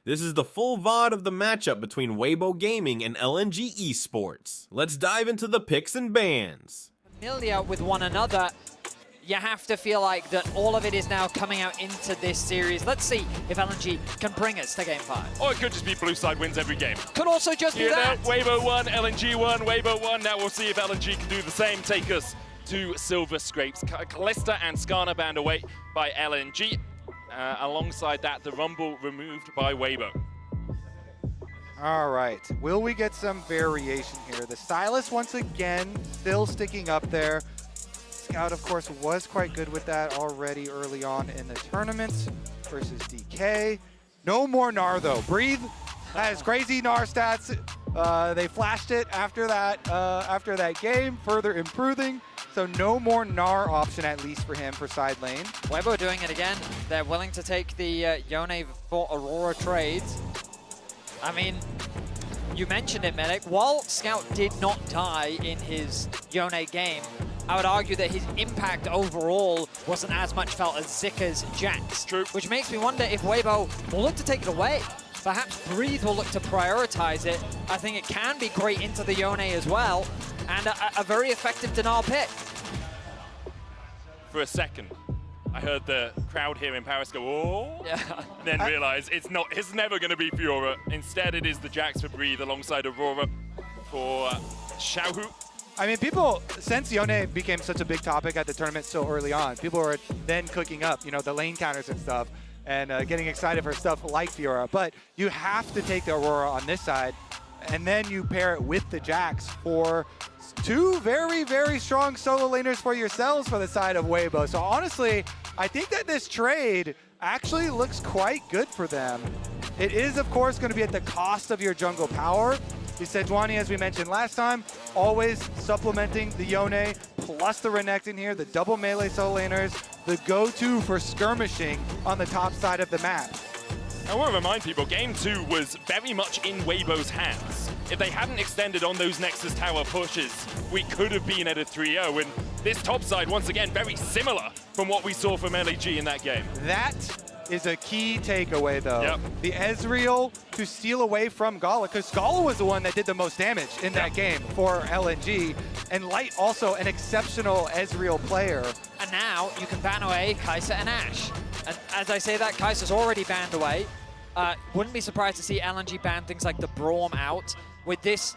This is the full VOD of the matchup between Weibo Gaming and LNG Esports. Let's dive into the picks and bans. Familiar with one another, you have to feel like that all of it is now coming out into this series. Let's see if LNG can bring us to Game 5. Or it could just be blue side wins every game. Could also just be that. Weibo won, LNG won, Weibo won. Now we'll see if LNG can do the same, take us to Silver Scrapes. Kalista and Skarner banned away by LNG. Alongside that, the Rumble removed by Weibo. All right, will we get some variation here? The Stylus once again still sticking up there. Scout, of course, was quite good with that already early on in the tournament versus DK. No more Gnar though. Breathe has crazy Gnar stats. They flashed it after that game, further improving. So no more Gnar option, at least for him, for side lane. Weibo doing it again. They're willing to take the Yone for Aurora trades. I mean, you mentioned it, Medic. While Scout did not die in his Yone game, I would argue that his impact overall wasn't as much felt as Zika's Jax. True. Which makes me wonder if Weibo will look to take it away. Perhaps Breathe will look to prioritize it. I think it can be great into the Yone as well, and a very effective denial pick. For a second, I heard the crowd here in Paris go, oh, Yeah. and then realize it's never going to be Fiora. Instead, it is the Jax for Breathe alongside Aurora for Xiaohu. I mean, people, since Yone became such a big topic at the tournament so early on, people were then cooking up, you know, the lane counters and stuff, and getting excited for stuff like Fiora. But you have to take the Aurora on this side, and then you pair it with the Jax for two very, very strong solo laners for yourselves for the side of Weibo. So honestly, I think that this trade actually looks quite good for them. It is, of course, going to be at the cost of your jungle power. The Sejuani, as we mentioned last time, always supplementing the Yone plus the Renekton here, the double melee solo laners, the go-to for skirmishing on the top side of the map. I want to remind people, Game 2 was very much in Weibo's hands. If they hadn't extended on those Nexus Tower pushes, we could have been at a 3-0. And this top side, once again, very similar from what we saw from LEG in that game. That is a key takeaway, though. Yep. The Ezreal to steal away from Gala, because Gala was the one that did the most damage in that game for LNG, and Light also an exceptional Ezreal player. And now you can ban away Kai'Sa and Ashe. And as I say that, Kai'Sa's already banned away. Wouldn't be surprised to see LNG ban things like the Braum out. With this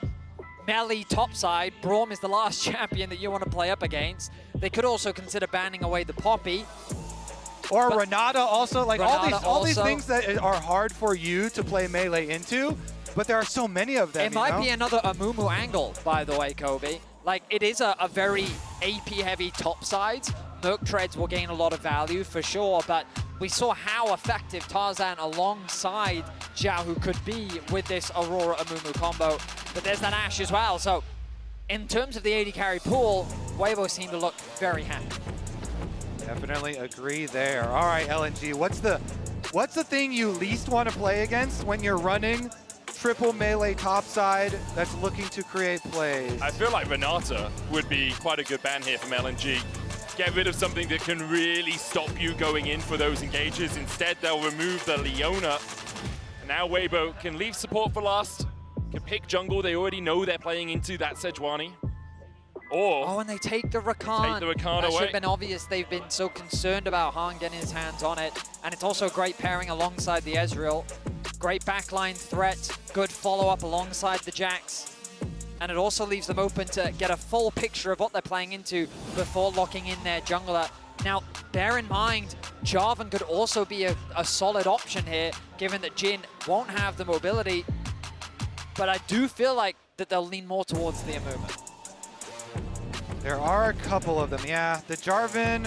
melee topside, Braum is the last champion that you want to play up against. They could also consider banning away the Poppy. Or Renata also, like Renata all these also. things that are hard for you to play melee into, but there are so many of them. It might be another Amumu angle, by the way, Kobe. Like, it is a very AP-heavy topside. Merc Treads will gain a lot of value for sure, but we saw how effective Tarzan alongside Xiaohu could be with this Aurora Amumu combo. But there's that Ashe as well, so in terms of the AD carry pool, Weibo seem to look very happy. Definitely agree there. All right, LNG, what's the thing you least want to play against when you're running triple melee topside that's looking to create plays? I feel like Renata would be quite a good ban here from LNG. Get rid of something that can really stop you going in for those engages. Instead, they'll remove the Leona. And now Weibo can leave support for last, can pick jungle. They already know they're playing into that Sejuani. Or Oh, and they take the Rakan. Take the Rakan That should away. have been obvious. They've been so concerned about Han getting his hands on it. And it's also a great pairing alongside the Ezreal. Great backline threat, good follow-up alongside the Jax. And it also leaves them open to get a full picture of what they're playing into before locking in their jungler. Now, bear in mind, Jarvan could also be a solid option here, given that Jhin won't have the mobility. But I do feel like that they'll lean more towards the Amumu. There are a couple of them, yeah. The Jarvan,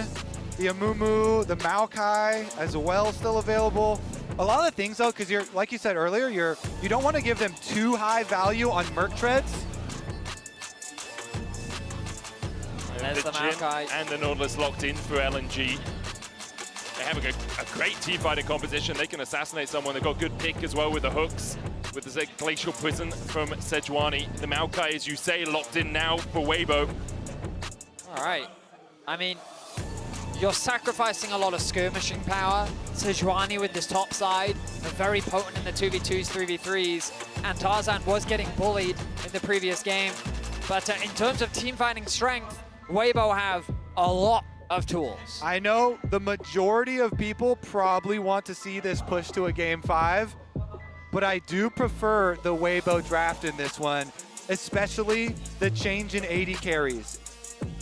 the Amumu, the Maokai as well still available. A lot of the things though, because you're, like you said earlier, you don't want to give them too high value on Merc Treads. There's the Maokai. And the Nautilus locked in for LNG. They have a great team-fighting composition. They can assassinate someone. They've got good pick as well with the hooks, with the Glacial Prison from Sejuani. The Maokai, as you say, locked in now for Weibo. All right. I mean, you're sacrificing a lot of skirmishing power. Sejuani with this top side, very potent in the 2v2s, 3v3s, and Tarzan was getting bullied in the previous game. But in terms of team fighting strength, Weibo have a lot of tools. I know the majority of people probably want to see this push to a game 5, but I do prefer the Weibo draft in this one, especially the change in AD carries.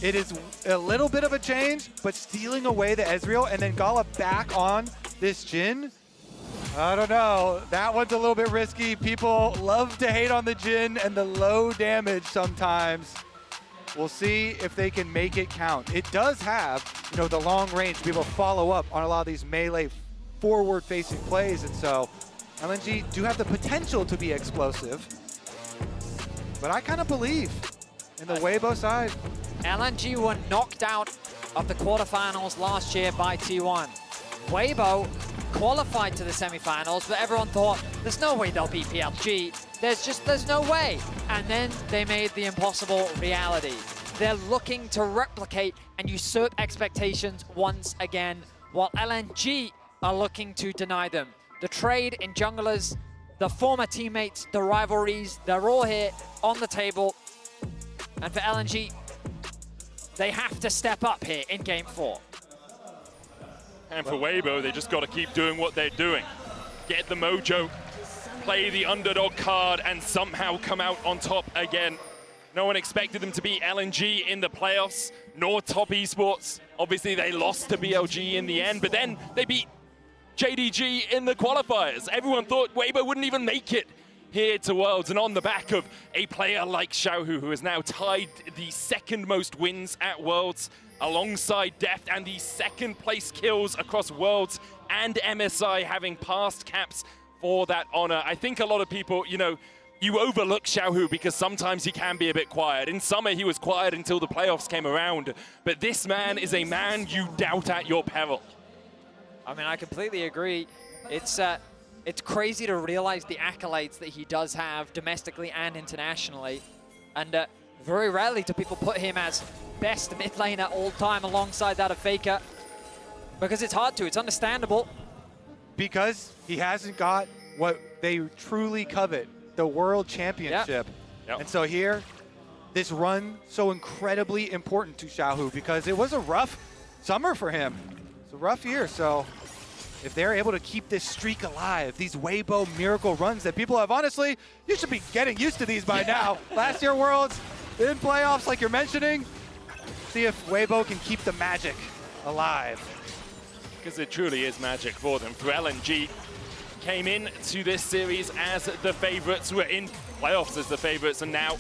It is a little bit of a change, but stealing away the Ezreal and then Gala back on this Jhin, I don't know. That one's a little bit risky. People love to hate on the Jhin and the low damage sometimes. We'll see if they can make it count. It does have, the long range to be able to follow up on a lot of these melee forward-facing plays, and so LNG do have the potential to be explosive. But I kind of believe in the Weibo side. LNG were knocked out of the quarterfinals last year by T1. Weibo qualified to the semifinals, but everyone thought, there's no way they'll beat PLG. There's no way. And then they made the impossible reality. They're looking to replicate and usurp expectations once again, while LNG are looking to deny them. The trade in junglers, the former teammates, the rivalries, they're all here on the table. And for LNG, they have to step up here in Game 4. And for Weibo, they just got to keep doing what they're doing. Get the mojo, play the underdog card, and somehow come out on top again. No one expected them to beat LNG in the playoffs, nor Top Esports. Obviously, they lost to BLG in the end, but then they beat JDG in the qualifiers. Everyone thought Weibo wouldn't even make it here to Worlds, and on the back of a player like Xiaohu, who has now tied the second most wins at Worlds, alongside Deft, and the second place kills across Worlds and MSI, having passed Caps for that honor. I think a lot of people, you overlook Xiaohu because sometimes he can be a bit quiet. In summer, he was quiet until the playoffs came around, but this man is a man you doubt at your peril. I mean, I completely agree. It's crazy to realize the accolades that he does have domestically and internationally. And very rarely do people put him as best mid laner all time alongside that of Faker. Because it's hard to, it's understandable. Because he hasn't got what they truly covet, the World Championship. Yep. And so here, this run so incredibly important to Xiaohu because it was a rough summer for him. It's a rough year, so if they're able to keep this streak alive, these Weibo miracle runs that people have, honestly, you should be getting used to these by now. Last year Worlds, in playoffs like you're mentioning, see if Weibo can keep the magic alive. Because it truly is magic for them. For LNG, came into this series as the favorites, were in playoffs as the favorites, and now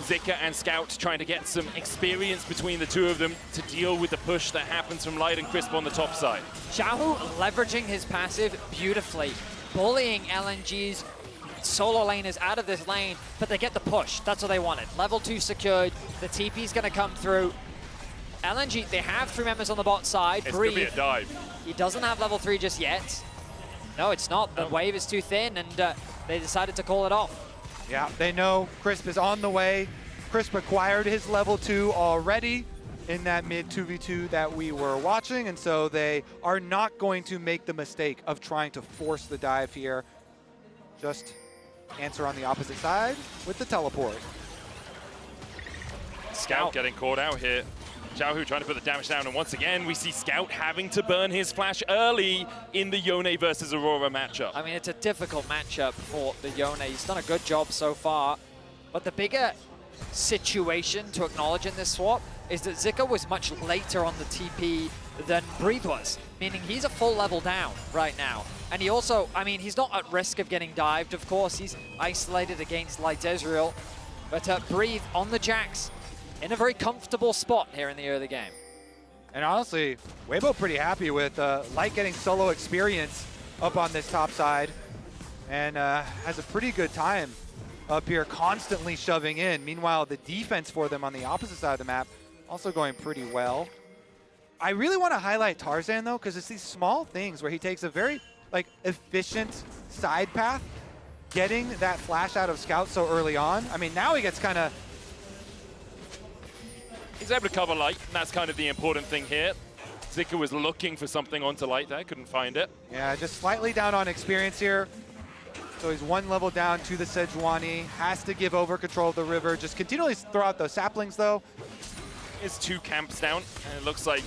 Zika and Scout trying to get some experience between the two of them to deal with the push that happens from Light and Crisp on the top side. Xiaohu leveraging his passive beautifully, bullying LNG's solo laners out of this lane, but they get the push. That's what they wanted. Level 2 secured, the TP's gonna come through. LNG, they have 3 members on the bot side. It's gonna be a dive. He doesn't have level 3 just yet. No, it's not. The wave is too thin, and they decided to call it off. Yeah, they know Crisp is on the way. Crisp acquired his level 2 already in that mid 2v2 that we were watching, and so they are not going to make the mistake of trying to force the dive here. Just answer on the opposite side with the teleport. Scout getting caught out here. Xiaohu trying to put the damage down, and once again, we see Scout having to burn his flash early in the Yone versus Aurora matchup. I mean, it's a difficult matchup for the Yone. He's done a good job so far, but the bigger situation to acknowledge in this swap is that Zika was much later on the TP than Breathe was, meaning he's a full level down right now. And he also, I mean, he's not at risk of getting dived, of course. He's isolated against Light Ezreal, but Breathe on the Jax, in a very comfortable spot here in the early game. And honestly, Weibo pretty happy with Light getting solo experience up on this top side, and has a pretty good time up here, constantly shoving in. Meanwhile, the defense for them on the opposite side of the map also going pretty well. I really want to highlight Tarzan though, because it's these small things where he takes a very efficient side path, getting that flash out of Scout so early on. I mean, now he gets kind of... He's able to cover Light, and that's kind of the important thing here. Zika was looking for something onto light there, couldn't find it. Yeah, just slightly down on experience here. So he's one level down to the Sejuani. Has to give over control of the river. Just continually throw out those saplings, though. Is 2 camps down, and it looks like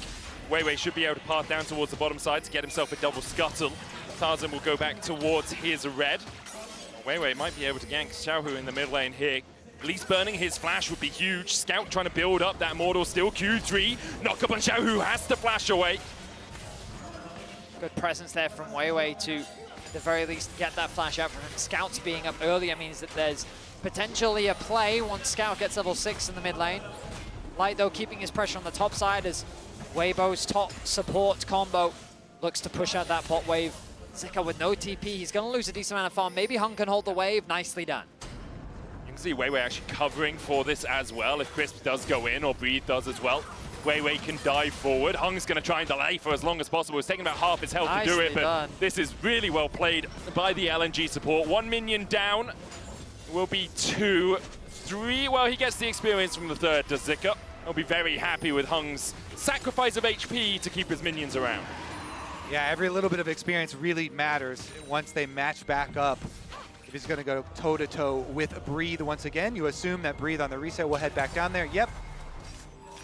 Weiwei should be able to path down towards the bottom side to get himself a double scuttle. Tarzan will go back towards his red. Weiwei might be able to gank Xiaohu in the mid lane here. At least burning his flash would be huge. Scout trying to build up that mortal still. Q3, knock up on Xiaohu, has to flash away. Good presence there from Weiwei to, at the very least, get that flash out from him. Scout's being up earlier means that there's potentially a play once Scout gets level 6 in the mid lane. Light, though, keeping his pressure on the top side as Weibo's top support combo looks to push out that bot wave. Zika with no TP, he's going to lose a decent amount of farm. Maybe Hung can hold the wave. Nicely done. You can see Weiwei actually covering for this as well. If Crisp does go in, or Breathe does as well, Weiwei can dive forward. Hung's going to try and delay for as long as possible. It's taking about half his health to do it, but done. This is really well played by the LNG support. 1 minion down, will be 2, 3. Well, he gets the experience from the third, does Zika. He'll be very happy with Hung's sacrifice of HP to keep his minions around. Yeah, every little bit of experience really matters once they match back up. If he's going to go toe-to-toe with Breathe once again, you assume that Breathe on the reset will head back down there. Yep.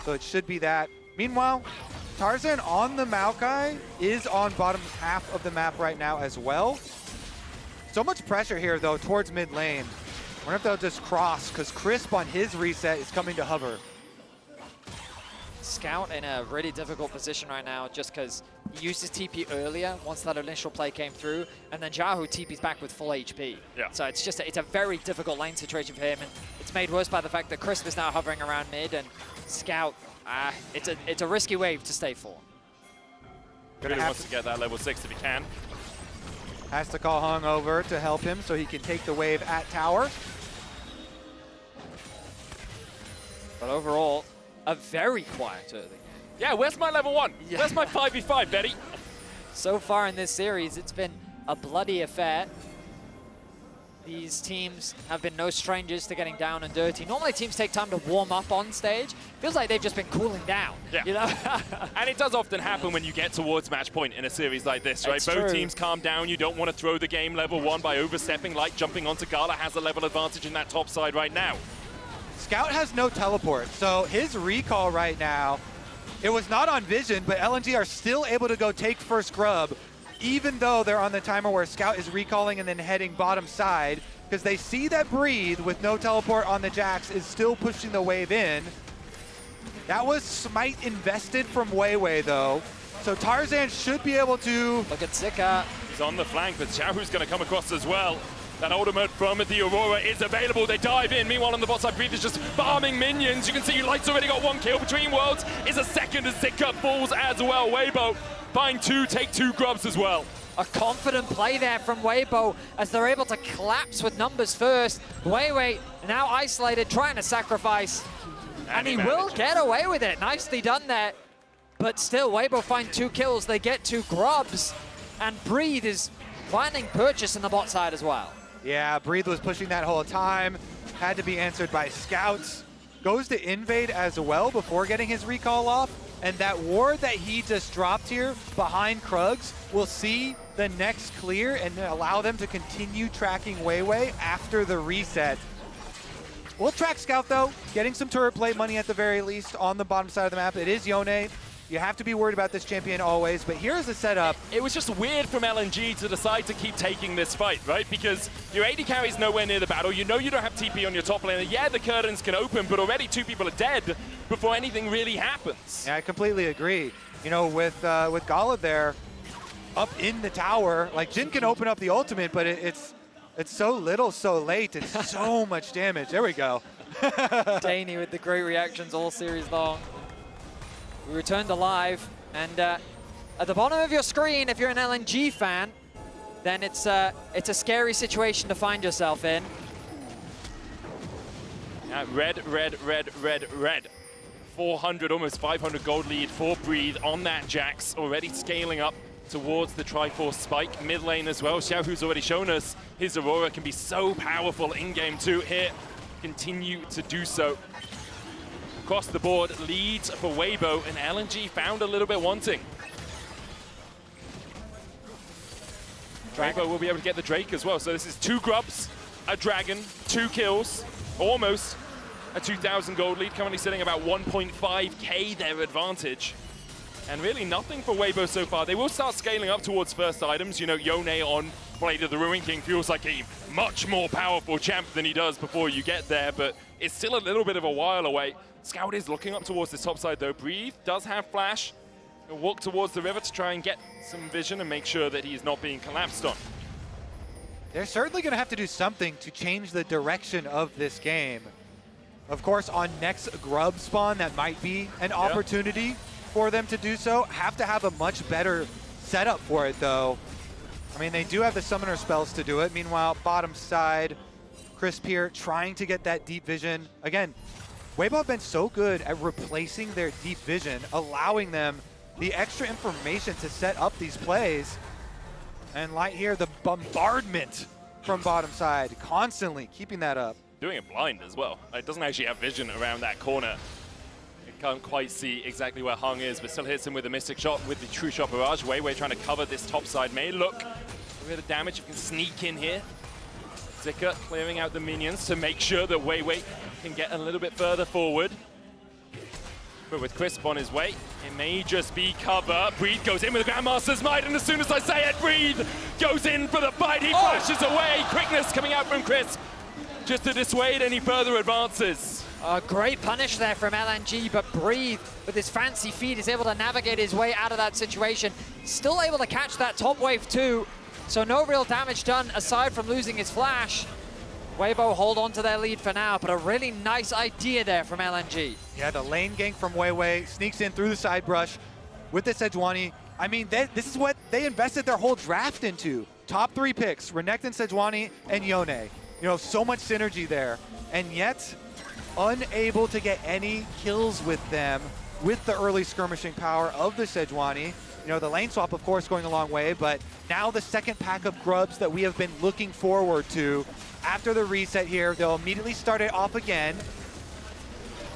So it should be that. Meanwhile, Tarzan on the Maokai is on bottom half of the map right now as well. So much pressure here, though, towards mid lane. I wonder if they'll just cross, because Crisp on his reset is coming to hover. Scout in a really difficult position right now just because he used his TP earlier once that initial play came through, and then Xiaohu TP's back with full HP. Yeah. So it's just it's a very difficult lane situation for him, and it's made worse by the fact that Crisp is now hovering around mid, and Scout, it's a risky wave to stay for. Really wants to get that level 6 if he can. Has to call Hung over to help him so he can take the wave at tower. But overall, a very quiet early game. Yeah, where's my level 1? Yeah. Where's my 5v5, Betty? So far in this series, it's been a bloody affair. These teams have been no strangers to getting down and dirty. Normally teams take time to warm up on stage. Feels like they've just been cooling down. Yeah. You know? And it does often happen when you get towards match point in a series like this, right? It's Both true. teams calm down. You don't want to throw the game level 1 by overstepping. Like jumping onto Gala has a level advantage in that top side right now. Scout has no teleport, so his recall right now, it was not on vision, but LNG are still able to go take first grub, even though they're on the timer where Scout is recalling and then heading bottom side, because they see that Breathe with no teleport on the Jax is still pushing the wave in. That was Smite invested from Weiwei though, so Tarzan should be able to... Look at Zika. He's on the flank, but Xiaohu's going to come across as well. That ultimate from the Aurora is available. They dive in. Meanwhile, on the bot side, Breathe is just farming minions. You can see Light's already got 1 kill. Between Worlds is a second as Zika falls as well. Weibo find 2, take 2 grubs as well. A confident play there from Weibo as they're able to collapse with numbers first. Weiwei now isolated, trying to sacrifice. And he will get away with it. Nicely done there. But still, Weibo find 2 kills. They get 2 grubs. And Breathe is finding purchase in the bot side as well. Yeah, Breathe was pushing that whole time. Had to be answered by Scouts. Goes to invade as well before getting his recall off. And that ward that he just dropped here behind Krugs will see the next clear and allow them to continue tracking Weiwei after the reset. We'll track Scout though, getting some turret plate money at the very least on the bottom side of the map. It is Yone. You have to be worried about this champion always, but here's the setup. It was just weird from LNG to decide to keep taking this fight, right? Because your AD carry's nowhere near the battle. You know you don't have TP on your top lane. Yeah, the curtains can open, but already 2 people are dead before anything really happens. Yeah, I completely agree. You know, with Gala there up in the tower, like Jin can open up the ultimate, but it's so little, so late, and so much damage. There we go. Daney with the great reactions all series long. We return to live, and at the bottom of your screen, if you're an LNG fan, then it's a scary situation to find yourself in. Red. 400, almost 500 gold lead for Breathe on that Jax, already scaling up towards the Triforce spike. Mid lane as well. Xiaohu's already shown us his Aurora can be so powerful in game 2 here. Continue to do so. across the board leads for Weibo, and LNG found a little bit wanting. Weibo will be able to get the Drake as well. So this is 2 grubs, a dragon, 2 kills, almost a 2,000 gold lead, currently sitting about 1.5k their advantage. And really nothing for Weibo so far. They will start scaling up towards first items. You know, Yone on Blade of the Ruin King feels like a much more powerful champ than he does before you get there, but it's still a little bit of a while away. Scout is looking up towards this top side though. Breathe does have flash. He'll walk towards the river to try and get some vision and make sure that he's not being collapsed on. They're certainly going to have to do something to change the direction of this game. Of course, on next grub spawn, that might be an opportunity for them to do so. Have to have a much better setup for it, though. I mean, they do have the summoner spells to do it. Meanwhile, bottom side, Crisp here trying to get that deep vision. Again, Weibo have been so good at replacing their deep vision, allowing them the extra information to set up these plays. And Light here, the bombardment from bottom side, constantly keeping that up. Doing it blind as well. It doesn't actually have vision around that corner. It can't quite see exactly where Hung is, but still hits him with a Mystic Shot with the True Shot Barrage. Weiwei trying to cover this top side. May look a bit of damage. You can sneak in here. Zika clearing out the minions to make sure that Weiwei can get a little bit further forward. But with Crisp on his way, it may just be cover. Breathe goes in with the Grandmaster's Might, and as soon as I say it, Breathe goes in for the bite. He flashes away. Quickness coming out from Crisp just to dissuade any further advances. A great punish there from LNG, but Breathe, with his fancy feet, is able to navigate his way out of that situation. Still able to catch that top wave too, so no real damage done aside from losing his flash. Weibo hold on to their lead for now, but a really nice idea there from LNG. Yeah, the lane gank from Weiwei sneaks in through the side brush with the Sejuani. I mean, this is what they invested their whole draft into. Top 3 picks, Renekton, Sejuani, and Yone. You know, so much synergy there. And yet, unable to get any kills with them with the early skirmishing power of the Sejuani. You know, the lane swap, of course, going a long way, but now the second pack of grubs that we have been looking forward to. After the reset here, they'll immediately start it off again.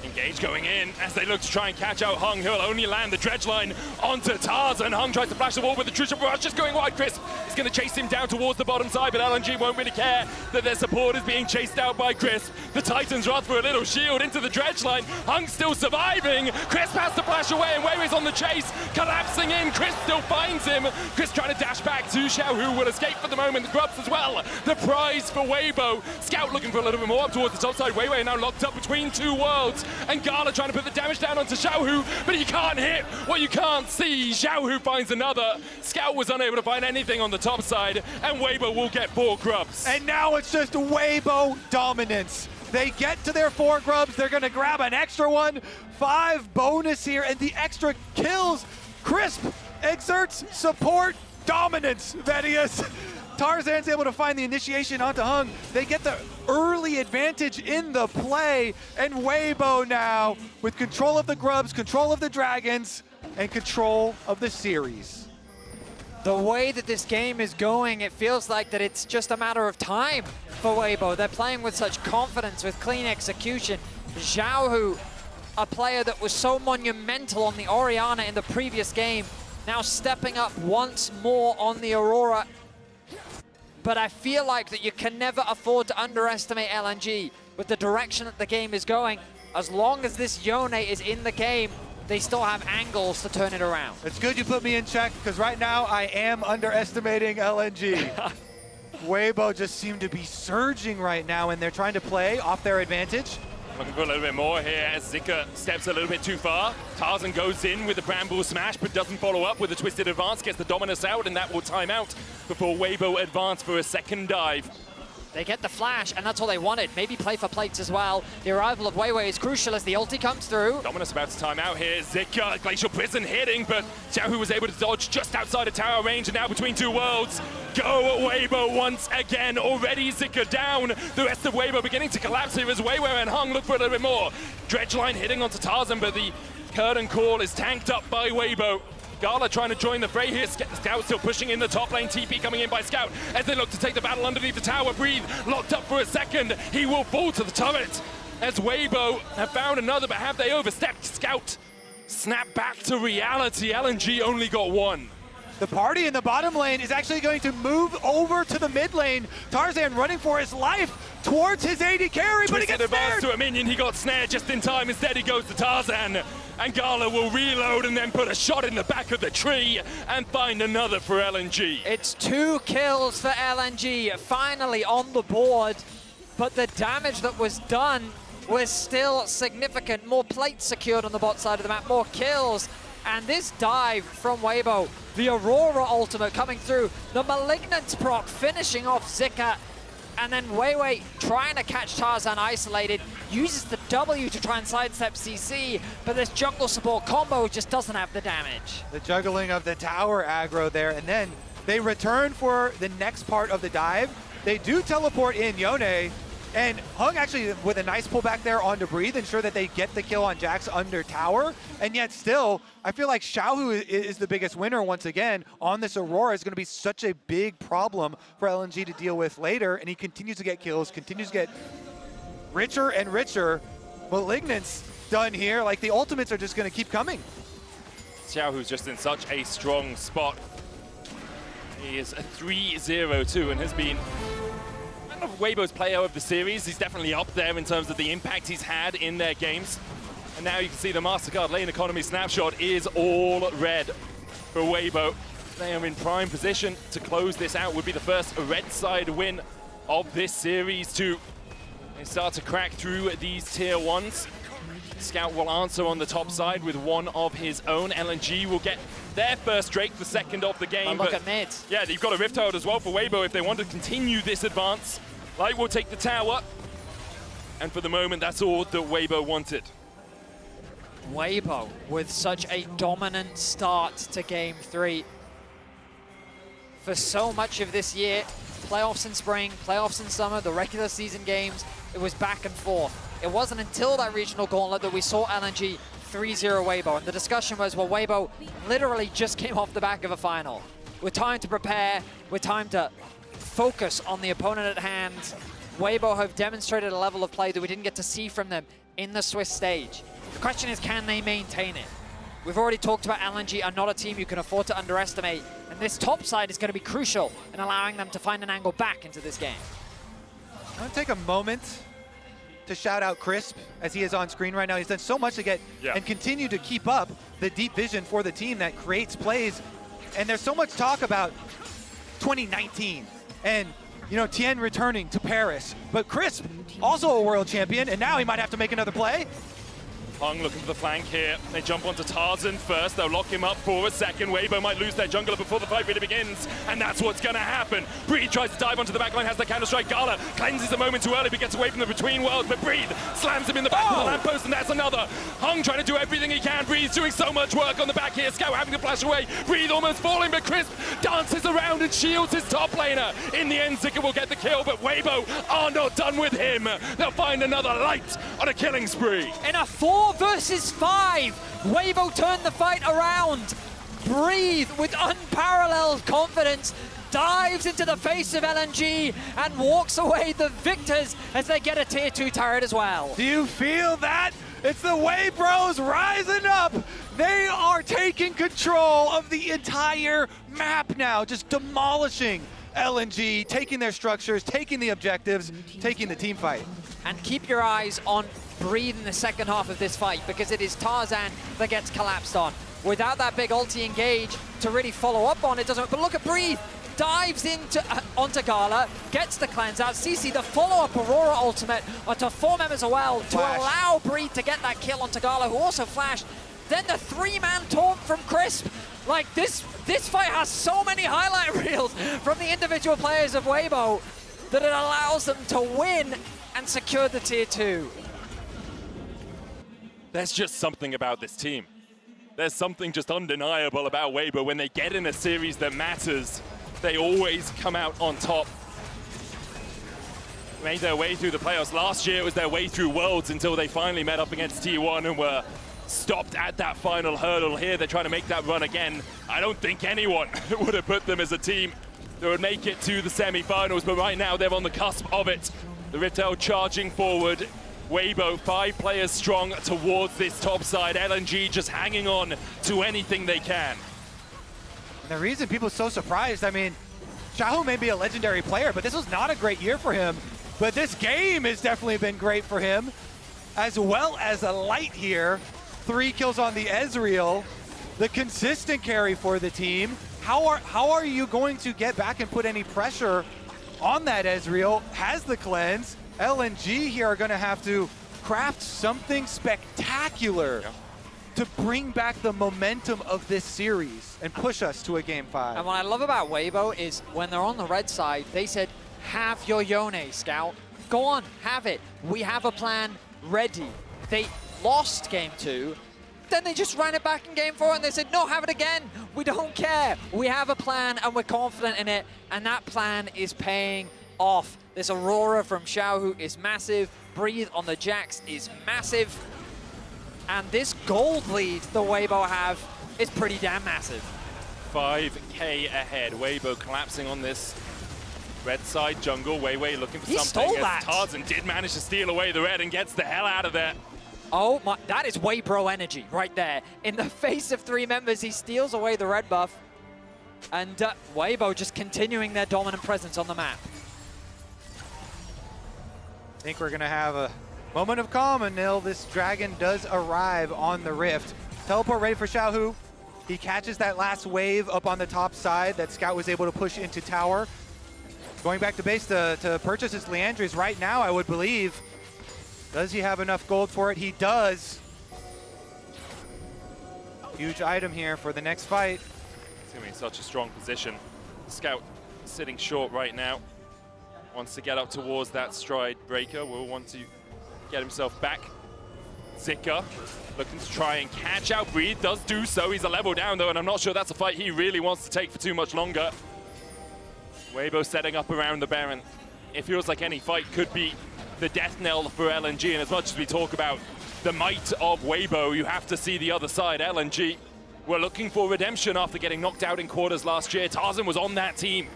Engage going in as they look to try and catch out Hung. He'll only land the dredge line onto Tarzan. Hung tries to flash the wall with the True Shot Barrage, just going wide. Crisp is going to chase him down towards the bottom side, but LNG won't really care that their support is being chased out by Crisp. The Titans rush for a little shield into the dredge line. Hung still surviving. Crisp has to flash away, and Weiwei's on the chase, collapsing in. Crisp still finds him. Crisp trying to dash back to Xiao, who will escape for the moment. The grubs as well. The prize for Weibo. Scout looking for a little bit more up towards the top side. Weiwei now locked up between 2 worlds, and Gala trying to put the damage down onto Xiaohu, but he can't hit what you can't see. Xiaohu finds another. Scout was unable to find anything on the top side, and Weibo will get 4 grubs. And now it's just Weibo dominance. They get to their 4 grubs. They're going to grab an extra one. 5 bonus here, and the extra kills. Crisp exerts support dominance, Vedius. Tarzan's able to find the initiation onto Hung. They get the early advantage in the play, and Weibo now with control of the grubs, control of the dragons, and control of the series. The way that this game is going, it feels like that it's just a matter of time for Weibo. They're playing with such confidence, with clean execution. Xiaohu, a player that was so monumental on the Orianna in the previous game, now stepping up once more on the Aurora. But I feel like that you can never afford to underestimate LNG with the direction that the game is going. As long as this Yone is in the game, they still have angles to turn it around. It's good you put me in check, because right now I am underestimating LNG. Weibo just seem to be surging right now, and they're trying to play off their advantage. Looking for a little bit more here as Zika steps a little bit too far. Tarzan goes in with the Bramble Smash, but doesn't follow up with a Twisted Advance, gets the Dominus out, and that will time out before Weibo advance for a second dive. They get the flash, and that's all they wanted. Maybe play for plates as well. The arrival of Weiwei is crucial as the ulti comes through. Dominus about to time out here. Zika, Glacial Prison hitting, but Xiaohu was able to dodge just outside of tower range, and now between 2 worlds. Go Weibo once again. Already Zika down. The rest of Weibo beginning to collapse here as Weiwei and Hung look for a little bit more. Dredge line hitting onto Tarzan, but the curtain call is tanked up by Weibo. Gala trying to join the fray here. Scout still pushing in the top lane. TP coming in by Scout as they look to take the battle underneath the tower. Breathe locked up for a second. He will fall to the turret. as Weibo have found another, but have they overstepped? Scout snap back to reality. LNG only got one. The party in the bottom lane is actually going to move over to the mid lane. Tarzan running for his life towards his AD carry, but he Twisted gets advance snared. to a minion. He got snared just in time. Instead, he goes to Tarzan. And Gala will reload and then put a shot in the back of the tree and find another for LNG. It's 2 kills for LNG, finally on the board. But the damage that was done was still significant. More plates secured on the bot side of the map, more kills. And this dive from Weibo, the Aurora ultimate coming through, the Malignant proc finishing off Zika, and then Weiwei trying to catch Tarzan isolated, uses the W to try and sidestep CC, but this jungle support combo just doesn't have the damage. The juggling of the tower aggro there, and then they return for the next part of the dive. They do teleport in Yone, and Hung actually with a nice pullback there onto Breathe, ensure that they get the kill on Jax under tower, and yet still, I feel like Xiaohu is the biggest winner once again on this Aurora. Is going to be such a big problem for LNG to deal with later, and he continues to get kills, continues to get richer and richer. Malignant's done here, like the ultimates are just going to keep coming. Xiaohu's just in such a strong spot. He is a 3-0-2 and has been one of Weibo's player of the series. He's definitely up there in terms of the impact he's had in their games. And now you can see the MasterCard lane economy snapshot is all red for Weibo. They are in prime position to close this out. Would be the first red side win of this series too. They start to crack through these tier 1s. Scout will answer on the top side with one of his own. LNG will get their first Drake, the second of the game. But look at mid. Yeah, you've got a Rift Herald as well for Weibo if they want to continue this advance. Light will take the tower. And for the moment, that's all that Weibo wanted. Weibo with such a dominant start to Game 3. For so much of this year, playoffs in spring, playoffs in summer, the regular season games, it was back and forth. It wasn't until that regional gauntlet that we saw LNG 3-0 Weibo, and the discussion was, well, Weibo literally just came off the back of a final. With time to prepare, with time to focus on the opponent at hand, Weibo have demonstrated a level of play that we didn't get to see from them in the Swiss stage. The question is, can they maintain it? We've already talked about LNG are not a team you can afford to underestimate, and this top side is going to be crucial in allowing them to find an angle back into this game. I'm going to take a moment to shout out Crisp, as he is on screen right now. He's done so much to get and continue to keep up the deep vision for the team that creates plays. And there's so much talk about 2019 and, you know, Tien returning to Paris. But Crisp, also a world champion, and now he might have to make another play. Hung looking for the flank here. They jump onto Tarzan first. They'll lock him up for a second. Weibo might lose their jungler before the fight really begins. And that's what's going to happen. Breathe tries to dive onto the backline, has the counter-strike. Gala cleanses a moment too early, but gets away from the between worlds. But Breathe slams him in the back of the lamppost, and that's another. Hung trying to do everything he can. Breathe doing so much work on the back here. Scout having to flash away. Breathe almost falling, but Crisp dances around and shields his top laner. In the end, Zika will get the kill, but Weibo are not done with him. They'll find another light on a killing spree. In a 4 versus 5, Weibo turned the fight around. Breathe with unparalleled confidence, dives into the face of LNG and walks away the victors as they get a tier 2 turret as well. Do you feel that? It's the Way Bros rising up. They are taking control of the entire map now, just demolishing LNG, taking their structures, taking the objectives, taking the team fight. And keep your eyes on Breathe in the second half of this fight, because it is Tarzan that gets collapsed on. Without that big ulti engage to really follow up on, it doesn't. But look at Breathe, dives into onto Gala, gets the cleanse out. CC the follow-up Aurora ultimate onto 4 members as well to allow Breathe to get that kill onto Gala, who also flashed. Then the 3-man taunt from Crisp. Like this fight has so many highlight reels from the individual players of Weibo that it allows them to win and secure the tier 2. There's just something about this team. There's something just undeniable about Weibo. When they get in a series that matters, they always come out on top. Made their way through the playoffs. Last year it was their way through Worlds until they finally met up against T1 and were stopped at that final hurdle. Here they're trying to make that run again. I don't think anyone would have put them as a team that would make it to the semi-finals, but right now they're on the cusp of it. The Ritel charging forward. Weibo, 5 players strong towards this top side. LNG just hanging on to anything they can. And the reason people are so surprised, I mean, Xiaohu may be a legendary player, but this was not a great year for him. But this game has definitely been great for him, as well as a light here. 3 kills on the Ezreal, the consistent carry for the team. How are you going to get back and put any pressure on that Ezreal? Has the cleanse. LNG here are going to have to craft something spectacular to bring back the momentum of this series and push us to a game 5. And what I love about Weibo is when they're on the red side, they said, have your Yone, Scout. Go on, have it. We have a plan ready. They lost game 2, then they just ran it back in game 4 and they said, no, have it again. We don't care. We have a plan and we're confident in it. And that plan is paying off. This Aurora from Xiaohu is massive. Breathe on the Jax is massive. And this gold lead the Weibo have is pretty damn massive. 5k ahead. Weibo collapsing on this red side jungle. Weiwei looking for He something. stole that. Tarzan did manage to steal away the red and gets the hell out of there. Oh my, that is Weibro energy right there. In the face of 3 members, he steals away the red buff. And Weibo just continuing their dominant presence on the map. I think we're going to have a moment of calm until this dragon does arrive on the rift. Teleport ready for Xiaohu. He catches that last wave up on the top side that Scout was able to push into tower. Going back to base to purchase his Leandries right now, I would believe. Does he have enough gold for it? He does. Huge item here for the next fight. It's going to be in such a strong position. Scout sitting short right now. Wants to get up towards that stride breaker. Will want to get himself back. Zika looking to try and catch out Breathe. Does do so. He's a level down though, and I'm not sure that's a fight he really wants to take for too much longer. Weibo setting up around the Baron. It feels like any fight could be the death knell for LNG, and as much as we talk about the might of Weibo, you have to see the other side. LNG were looking for redemption after getting knocked out in quarters last year. Tarzan was on that team.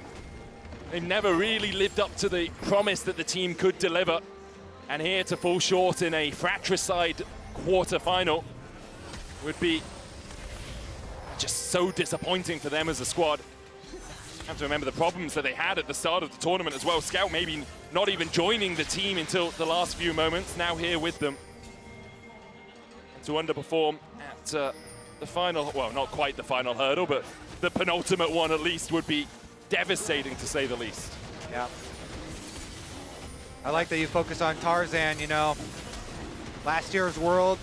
They never really lived up to the promise that the team could deliver. And here to fall short in a fratricide quarterfinal would be just so disappointing for them as a squad. Have to remember the problems that they had at the start of the tournament as well. Scout maybe not even joining the team until the last few moments, now here with them. And to underperform at the final, well, not quite the final hurdle, but the penultimate one at least would be devastating to say the least. Yeah. I like that you focus on Tarzan, you know. Last year's World,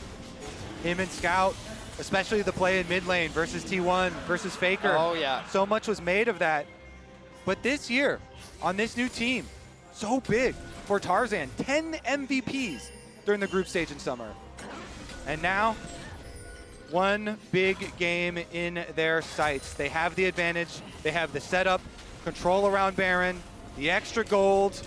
him and Scout, especially the play in mid lane versus T1 versus Faker. Oh, yeah. So much was made of that. But this year, on this new team, so big for Tarzan. 10 MVPs during the group stage in summer. And now, one big game in their sights. They have the advantage. They have the setup, control around Baron, the extra gold,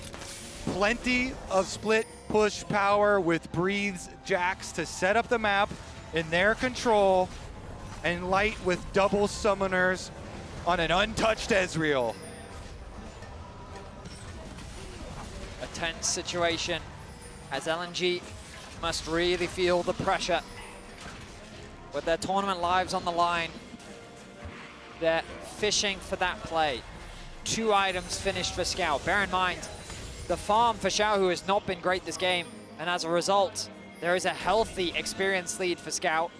plenty of split push power with Breathe's Jax to set up the map in their control, and Light with double summoners on an untouched Ezreal. A tense situation as LNG must really feel the pressure with their tournament lives on the line. They're fishing for that play. 2 items finished for Scout. Bear in mind, the farm for Xiaohu has not been great this game, and as a result, there is a healthy experience lead for Scout.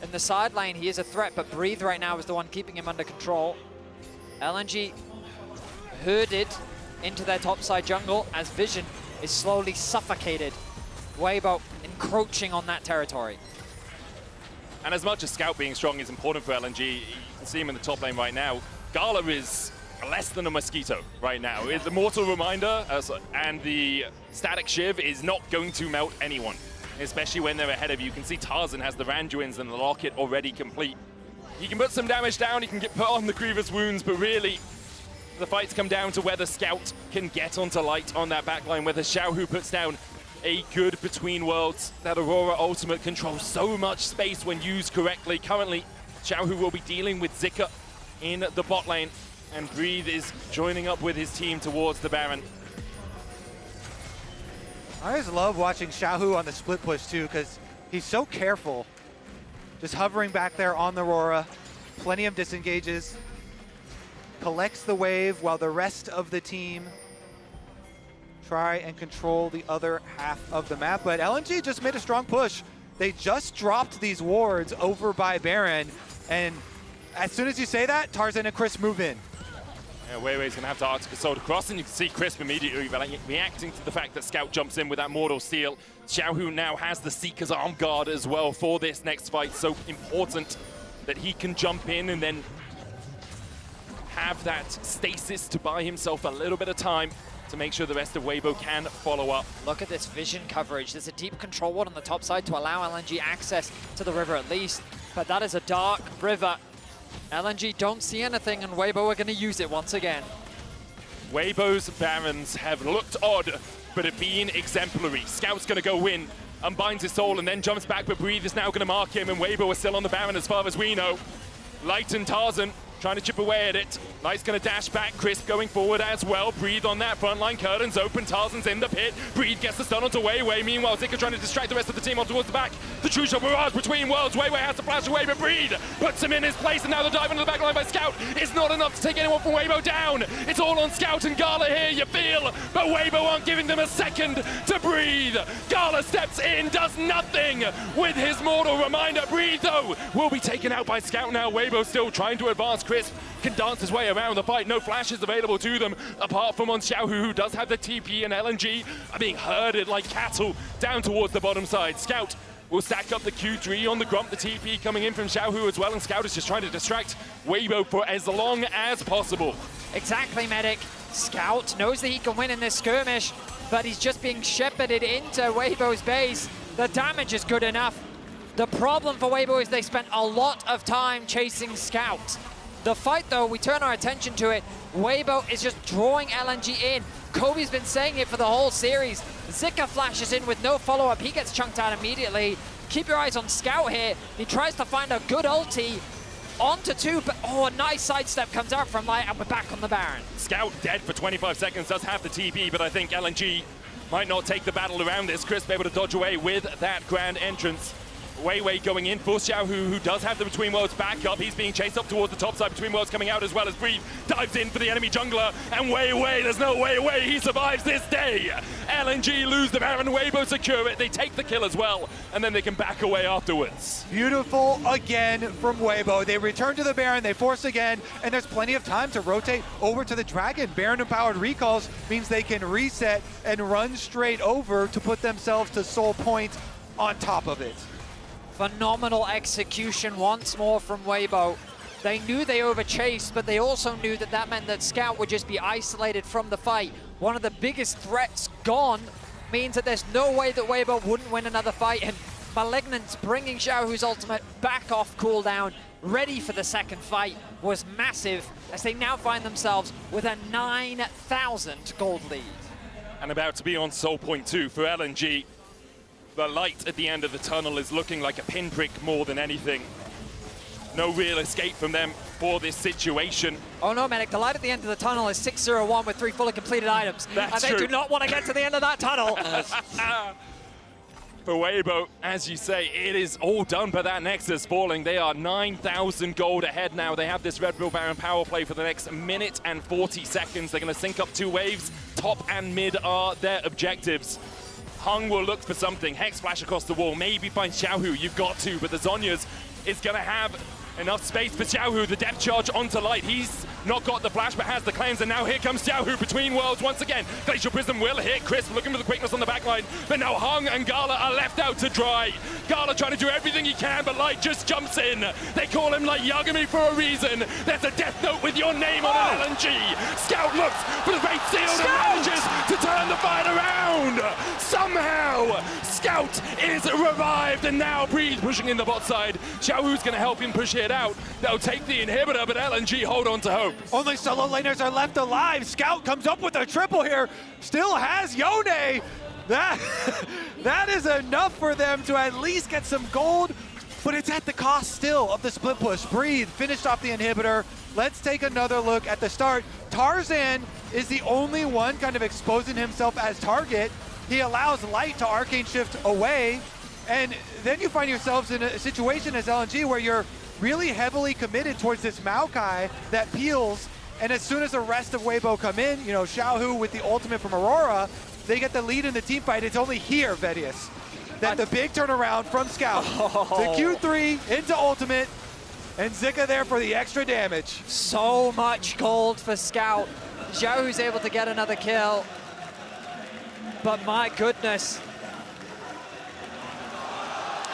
In the side lane, he is a threat, but Breathe right now is the one keeping him under control. LNG herded into their topside jungle as Vision is slowly suffocated. Weibo encroaching on that territory. And as much as Scout being strong is important for LNG, you can see him in the top lane right now. Gala is less than a mosquito right now. The Mortal Reminder and the Static Shiv is not going to melt anyone, especially when they're ahead of you. You can see Tarzan has the Randuins and the Locket already complete. He can put some damage down, he can get put on the Grievous Wounds, but really, the fights come down to whether Scout can get onto Light on that backline, whether Xiaohu puts down a good Between Worlds. That Aurora ultimate controls so much space when used correctly. Currently, Xiaohu will be dealing with Zika in the bot lane, and Breathe is joining up with his team towards the Baron. I always love watching Xiaohu on the split push too, because he's so careful. Just hovering back there on the Aurora. Plenty of disengages. Collects the wave while the rest of the team try and control the other half of the map. But LNG just made a strong push. They just dropped these wards over by Baron. And as soon as you say that, Tarzan and Chris move in. Yeah, Weiwei's gonna have to Arctic Assault across, and you can see Crisp immediately reacting to the fact that Scout jumps in with that Mortal Steel. Xiaohu now has the Seeker's Arm Guard as well for this next fight. So important that he can jump in and then have that stasis to buy himself a little bit of time to make sure the rest of Weibo can follow up. Look at this vision coverage. There's a deep control ward on the top side to allow LNG access to the river at least, but that is a dark river. LNG don't see anything, and Weibo are going to use it once again. Weibo's Barons have looked odd, but have been exemplary. Scout's going to go win, unbinds his soul, and then jumps back, but Breathe is now going to mark him, and Weibo is still on the Baron as far as we know. Light and Tarzan trying to chip away at it. Light's going to dash back. Crisp going forward as well. Breathe on that front line. Curtains open. Tarzan's in the pit. Breathe gets the stun onto Weiwei. Meanwhile, Zika trying to distract the rest of the team on towards the back. The true shot barrage between worlds. Weiwei has to flash away, but Breathe puts him in his place, and now the dive into the back line by Scout is not enough to take anyone from Weibo down. It's all on Scout and Gala here, you feel, but Weibo aren't giving them a second to breathe. Gala steps in, does nothing with his mortal reminder. Breathe, though, will be taken out by Scout now. Weibo still trying to advance. Crisp can dance his way around the fight. No flashes available to them, apart from on Xiaohu, who does have the TP, and LNG are being herded like cattle down towards the bottom side. Scout will stack up the Q3 on the Grump, the TP coming in from Xiaohu as well, and Scout is just trying to distract Weibo for as long as possible. Exactly, Medic. Scout knows that he can win in this skirmish, but he's just being shepherded into Weibo's base. The damage is good enough. The problem for Weibo is they spent a lot of time chasing Scout. The fight, though, we turn our attention to it. Weibo is just drawing LNG in. Kobe's been saying it for the whole series. Zika flashes in with no follow-up. He gets chunked out immediately. Keep your eyes on Scout here. He tries to find a good ulti onto two, but a nice sidestep comes out from Light, and we're back on the Baron. Scout dead for 25 seconds, does have the TP, but I think LNG might not take the battle around this. Crisp able to dodge away with that grand entrance. Weiwei going in for Xiaohu, who does have the Between Worlds back up. He's being chased up towards the top side. Between Worlds coming out as well as Breathe dives in for the enemy jungler. And Weiwei, there's no way away. He survives this day. LNG lose the Baron. Weibo secure it. They take the kill as well, and then they can back away afterwards. Beautiful again from Weibo. They return to the Baron, they force again, and there's plenty of time to rotate over to the Dragon. Baron-empowered recalls means they can reset and run straight over to put themselves to soul point on top of it. Phenomenal execution once more from Weibo. They knew they overchased, but they also knew that that meant that Scout would just be isolated from the fight. One of the biggest threats gone means that there's no way that Weibo wouldn't win another fight, and Malignant bringing Xiaohu's ultimate back off cooldown, ready for the second fight, was massive, as they now find themselves with a 9,000 gold lead. And about to be on Soul Point 2 for LNG. The light at the end of the tunnel is looking like a pinprick more than anything. No real escape from them for this situation. Oh no, Medic, the light at the end of the tunnel is 601 with 3 fully completed items. That's and they true. do not want to get to the end of that tunnel. For Weibo, as you say, it is all done by that Nexus falling. They are 9,000 gold ahead now. They have this Red Bull Baron power play for the next minute and 40 seconds. They're going to sync up 2 waves. Top and mid are their objectives. Hung will look for something. Hex flash across the wall. Maybe find Xiaohu. You've got to, but the Zhonya's is going to have enough space for Xiaohu. The depth charge onto Light. He's not got the flash, but has the cleanse, and now here comes Xiaohu between worlds once again. Glacial Prism will hit Crisp, looking for the quickness on the back line, but now Hung and Gala are left out to dry. Gala trying to do everything he can, but Light just jumps in. They call him Light Yagami for a reason. There's a death note with your name on an LNG. Scout looks for the great seal and manages to turn the fight around. Somehow, Scout is revived, and now Breathe pushing in the bot side. Xiaohu's going to help him push it out. They'll take the inhibitor, but LNG hold on to hope. Only solo laners are left alive. Scout comes up with a triple here. Still has Yone. That is enough for them to at least get some gold, but it's at the cost still of the split push. Breathe finished off the inhibitor. Let's take another look at the start. Tarzan is the only one kind of exposing himself as target. he allows Light to Arcane Shift away, and then you find yourselves in a situation as LNG where you're really heavily committed towards this Maokai that peels, and as soon as the rest of Weibo come in, you know, Xiaohu with the ultimate from Aurora, they get the lead in the team fight. It's only here, Vedius, that the big turnaround from Scout to Q3 into ultimate, and Zika there for the extra damage. So much gold for Scout. Xiaohu's able to get another kill, but my goodness.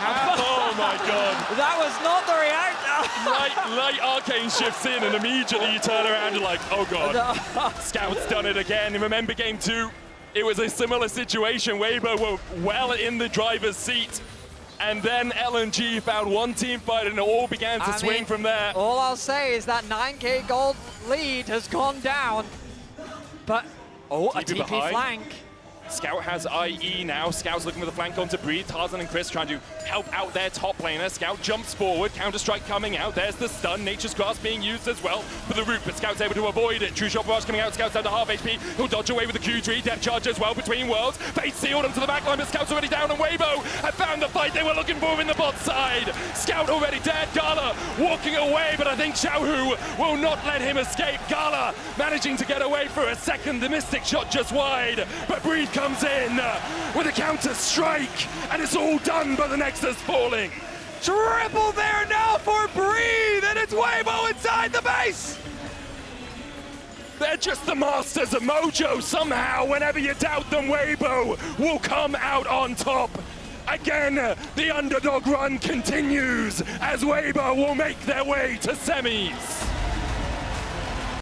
Oh my god. That was not the reaction. Light arcane shifts in and immediately you turn around and like, oh god. Scout's done it again. And remember game 2, it was a similar situation. Weibo were well in the driver's seat. And then LNG found one team fight and it all began to swing from there. All I'll say is that 9k gold lead has gone down. But, a TP flank. Scout has IE now. Scout's looking for the flank onto Breathe. Tarzan and Chris trying to help out their top laner. Scout jumps forward. Counter-strike coming out. There's the stun. Nature's Grasp being used as well for the root, but Scout's able to avoid it. True Shot Barrage coming out. Scout's down to half HP. He'll dodge away with the Q3. Depth charge as well between worlds. Fate sealed onto the backline, but Scout's already down, and Weibo have found the fight they were looking for in the bot side. Scout already dead. Gala walking away, but I think Xiaohu will not let him escape. Gala managing to get away for a second. The Mystic Shot just wide, but Breathe comes in with a counter strike, and it's all done by the Nexus falling. Triple there now for Breathe, and it's Weibo inside the base. They're just the masters of mojo. Somehow, whenever you doubt them, Weibo will come out on top. Again, the underdog run continues as Weibo will make their way to semis.